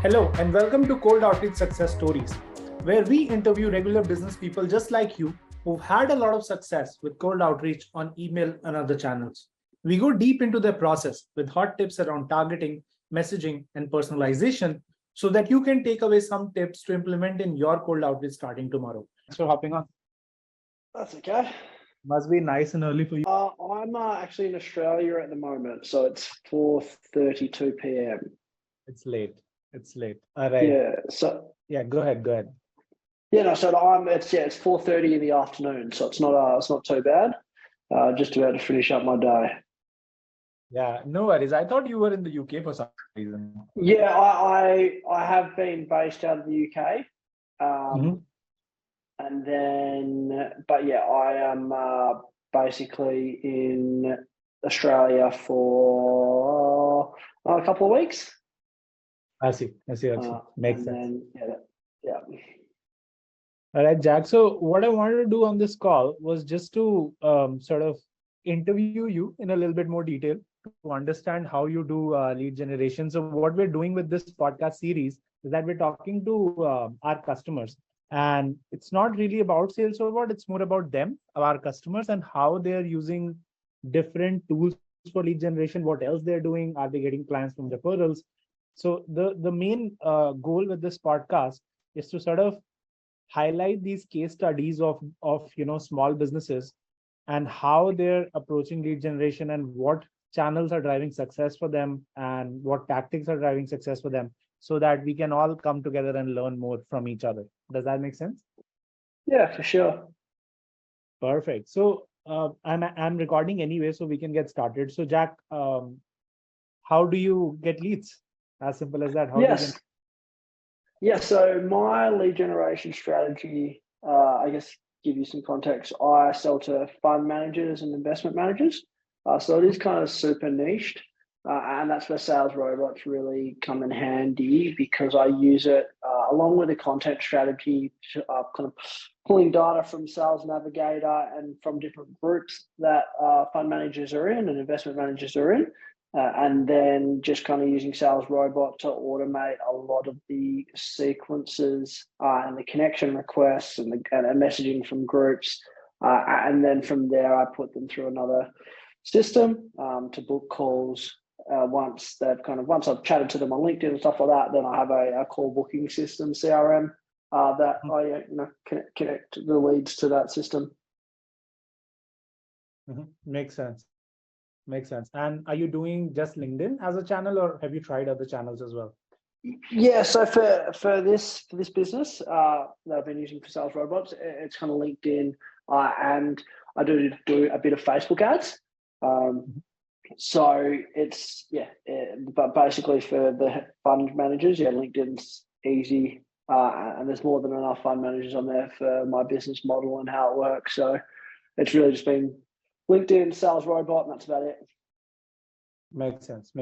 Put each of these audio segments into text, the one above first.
Hello and welcome to Cold Outreach Success Stories, where we interview regular business people just like you who've had a lot of success with cold outreach on email and other channels. We go deep into their process with hot tips around targeting, messaging, and personalization so that you can take away some tips to implement in your cold outreach starting tomorrow. Thanks for hopping on. That's okay. Must be nice and early for you. I'm actually in Australia at the moment, so it's 4:32 p.m. It's late. All right. Yeah. Go ahead. Yeah. No. So it's 4:30 in the afternoon, so it's not too bad. Just about to finish up my day. Yeah. No worries. I thought you were in the UK for some reason. Yeah. I have been based out of the UK. And then, but yeah, I am basically in Australia for a couple of weeks. I see. Makes sense. Then, yeah. All right, Jack. So what I wanted to do on this call was just to sort of interview you in a little bit more detail to understand how you do lead generation. So what we're doing with this podcast series is that we're talking to our customers. And it's not really about SalesRobot, it's more about them, our customers, and how they're using different tools for lead generation, what else they're doing, are they getting clients from referrals? So the main goal with this podcast is to sort of highlight these case studies of small businesses and how they're approaching lead generation and what channels are driving success for them and what tactics are driving success for them, so that we can all come together and learn more from each other. Does that make sense? Yeah, for sure. Perfect. So I'm recording anyway, so we can get started. So Jack, how do you get leads? As simple as that. Yeah, so my lead generation strategy, I guess, give you some context. I sell to fund managers and investment managers. So it is kind of super niched. And that's where sales robots really come in handy, because I use it along with a content strategy, kind of pulling data from Sales Navigator and from different groups that fund managers are in and investment managers are in. And then just kind of using SalesRobot to automate a lot of the sequences and the connection requests and messaging from groups. And then from there, I put them through another system to book calls. Once I've chatted to them on LinkedIn and stuff like that, then I have a call booking system, CRM, that I connect the leads to that system. Makes sense. And are you doing just LinkedIn as a channel, or have you tried other channels as well? Yeah, so for this business that I've been using for sales robots, it's kind of LinkedIn, and I do a bit of Facebook ads. So it's but basically for the fund managers, LinkedIn's easy, and there's more than enough fund managers on there for my business model and how it works. So it's really just been LinkedIn, SalesRobot, and that's about it. Makes sense.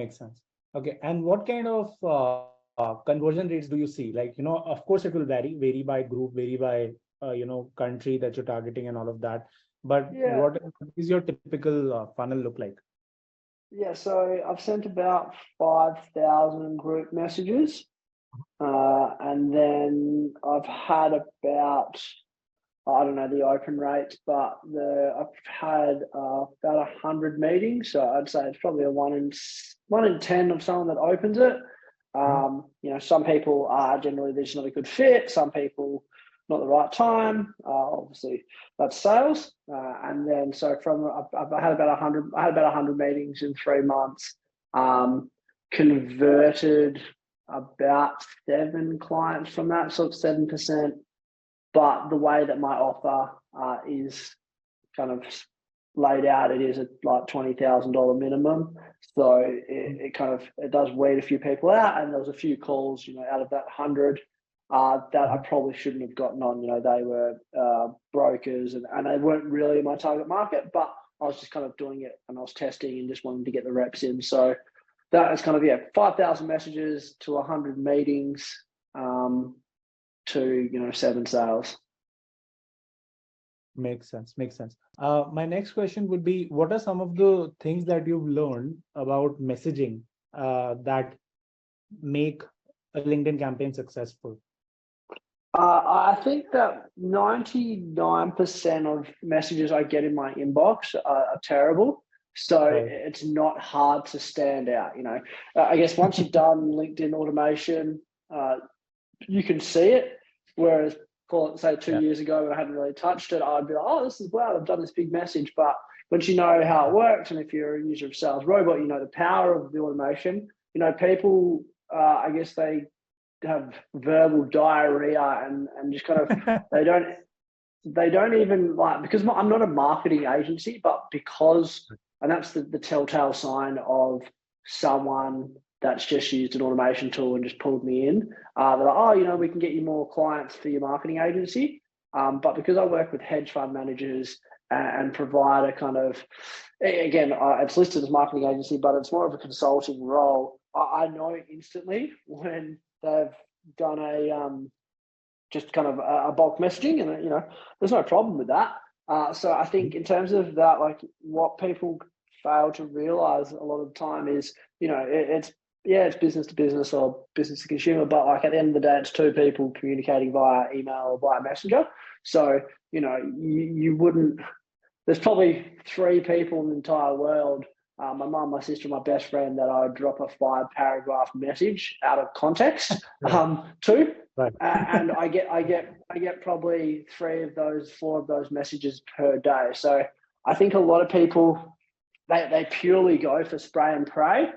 Okay, and what kind of conversion rates do you see? Like, of course it will vary by group, vary by country that you're targeting and all of that. But what is your typical funnel look like? Yeah, so I've sent about 5,000 group messages, and then I've had about, I don't know the open rates, but I've had about 100 meetings. So I'd say it's probably a 1 in 10 of someone that opens it. Some people are generally there's not a good fit. Some people not the right time. Obviously, that's sales. And then so I've had about 100. I had about 100 meetings in 3 months. Converted about 7 clients from that, so it's 7%. But the way that my offer is kind of laid out, it is like $20,000 minimum. So it does weed a few people out, and there was a few calls, out of that 100 that I probably shouldn't have gotten on. They were brokers and they weren't really my target market, but I was just kind of doing it and I was testing and just wanting to get the reps in. So that is kind of 5,000 messages to 100 meetings to 7 sales. Makes sense. My next question would be, what are some of the things that you've learned about messaging that make a LinkedIn campaign successful? I think that 99% of messages I get in my inbox are terrible. So it's not hard to stand out. I guess once you've done LinkedIn automation, you can see it. Whereas, say 2 years ago, when I hadn't really touched it, I'd be like, oh, this is wow, I've done this big message. But once you know how it works, and if you're a user of SalesRobot, you know the power of the automation. People, I guess they have verbal diarrhea and just kind of they don't even like, because I'm not a marketing agency, but because, and that's the telltale sign of someone that's just used an automation tool and just pulled me in. They're like, oh, we can get you more clients for your marketing agency. But because I work with hedge fund managers and provide a kind of, again, it's listed as marketing agency, but it's more of a consulting role. I know instantly when they've done just kind of a bulk messaging, and there's no problem with that. So I think in terms of that, like what people fail to realize a lot of the time is, it's business to business or business to consumer, but like at the end of the day, it's two people communicating via email or via messenger. So, you wouldn't, there's probably 3 people in the entire world, my mum, my sister, my best friend, that I would drop a 5-paragraph message out of context to. Right. And I get probably 4 of those messages per day. So I think a lot of people, they purely go for spray and pray,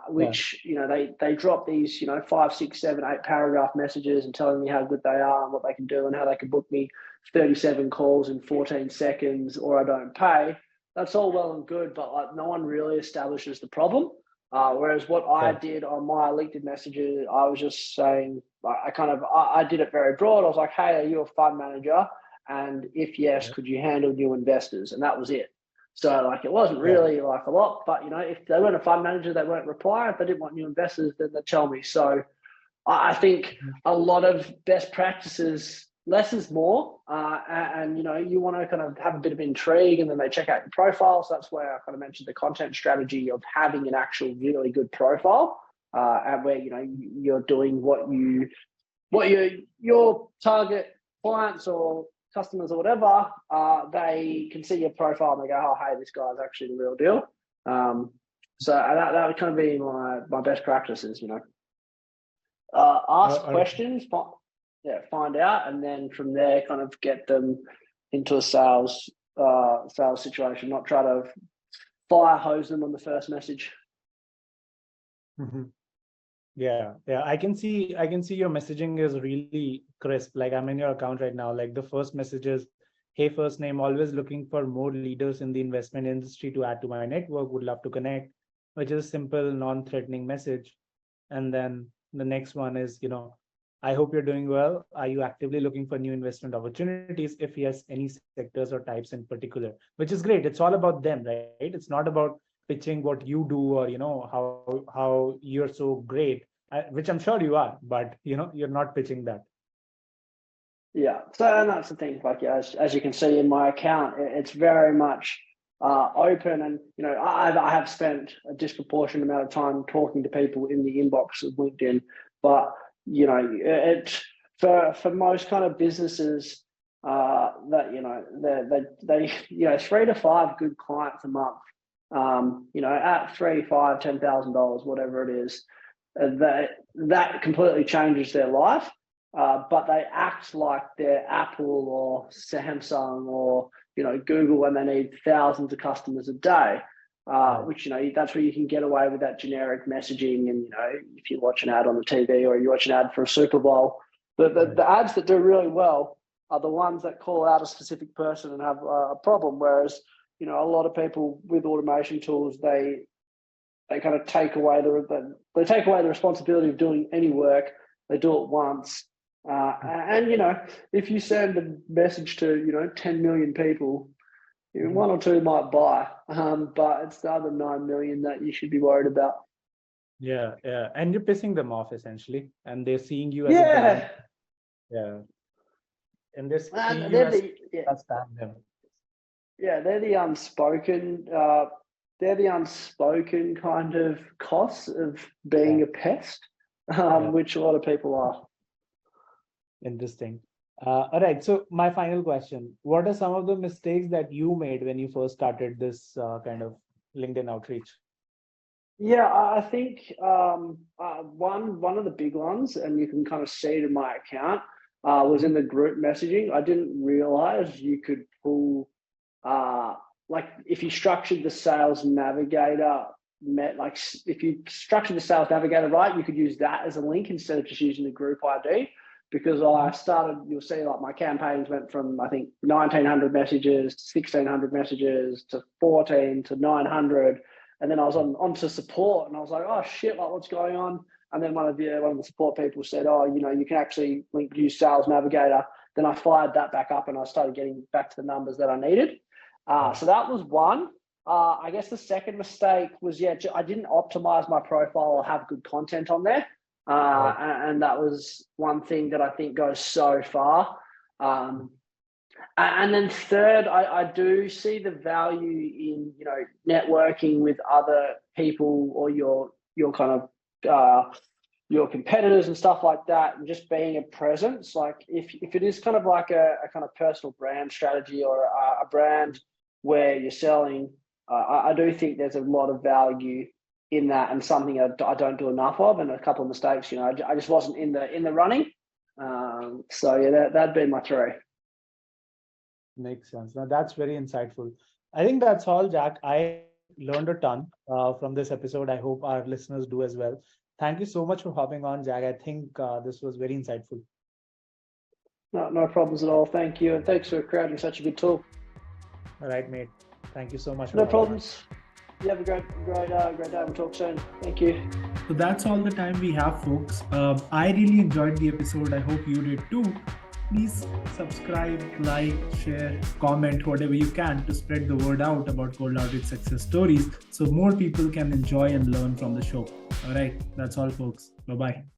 which, they drop these, 5, 6, 7, 8 paragraph messages and telling me how good they are and what they can do and how they can book me 37 calls in 14 seconds or I don't pay. That's all well and good, but like no one really establishes the problem. Whereas what I did on my LinkedIn messages, I was just saying, I did it very broad. I was like, hey, are you a fund manager? And if yes, could you handle new investors? And that was it. So like, it wasn't really like a lot, but if they weren't a fund manager, they won't reply. If they didn't want new investors, then they'd tell me. So I think a lot of best practices, less is more, and you want to kind of have a bit of intrigue, and then they check out your profile. So that's where I kind of mentioned the content strategy of having an actual really good profile, and where you're doing what your target clients or customers or whatever, they can see your profile and they go, oh, hey, this guy's actually the real deal. So that would kind of be my best practices. Ask questions. Find out, and then from there, kind of get them into a sales situation. Not try to fire hose them on the first message. Mm-hmm. Yeah. I can see your messaging is really crisp. Like I'm in your account right now. Like the first message is, hey, first name, always looking for more leaders in the investment industry to add to my network. Would love to connect, which is a simple, non-threatening message. And then the next one is, I hope you're doing well. Are you actively looking for new investment opportunities? If yes, any sectors or types in particular, which is great. It's all about them, right? It's not about pitching what you do or, how you're so great, which I'm sure you are, but, you're not pitching that. Yeah. So, and that's the thing, like, as you can see in my account, it's very much open. And, I have spent a disproportionate amount of time talking to people in the inbox of LinkedIn, but it's for most kind of businesses that they 3 to 5 good clients a month, at $3, $5, $10,000, whatever it is, that completely changes their life. But they act like they're Apple or Samsung or Google when they need thousands of customers a day. Which that's where you can get away with that generic messaging. And if you watch an ad on the TV or you watch an ad for a Super Bowl, the ads that do really well are the ones that call out a specific person and have a problem. Whereas a lot of people with automation tools, they kind of take away the responsibility of doing any work. They do it once, and if you send a message to 10 million people, 1 or 2 might buy, but it's the other 9 million that you should be worried about. Yeah, and you're pissing them off essentially, and they're seeing you as a brand. Yeah, and they're seeing you as them. Yeah, they're the unspoken kind of costs of being a pest. which a lot of people are. Interesting. All right. So my final question: what are some of the mistakes that you made when you first started this kind of LinkedIn outreach? Yeah, I think one of the big ones, and you can kind of see it in my account, was in the group messaging. I didn't realize you could pull, like if you structured the Sales Navigator, like if you structured the Sales Navigator right, you could use that as a link instead of just using the group ID. Because I started, you'll see like my campaigns went from, I think, 1,900 messages to 1,600 messages to 14 to 900. And then I was on to support, and I was like, oh shit, like what's going on? And then one of the support people said, oh, you can actually use Sales Navigator. Then I fired that back up, and I started getting back to the numbers that I needed. So that was one. I guess the second mistake was, I didn't optimize my profile or have good content on there. And that was one thing that I think goes so far. And then third, I do see the value in, networking with other people or your kind of your competitors and stuff like that, and just being a presence. Like if it is kind of like a kind of personal brand strategy or a brand where you're selling, I do think there's a lot of value in that, and something I don't do enough of, and a couple of mistakes. I just wasn't in the running. So yeah, that'd be my three. Makes sense. Now that's very insightful. I think that's all, Jack. I learned a ton from this episode. I hope our listeners do as well. Thank you so much for hopping on, Jack. I think this was very insightful. No problems at all. Thank you, and thanks for creating such a good tool. All right, mate. Thank you so much. No problems. You have a great day. We'll talk soon. Thank you. So that's all the time we have, folks. I really enjoyed the episode. I hope you did too. Please subscribe, like, share, comment, whatever you can to spread the word out about cold outreach success stories so more people can enjoy and learn from the show. All right, that's all, folks. Bye-bye.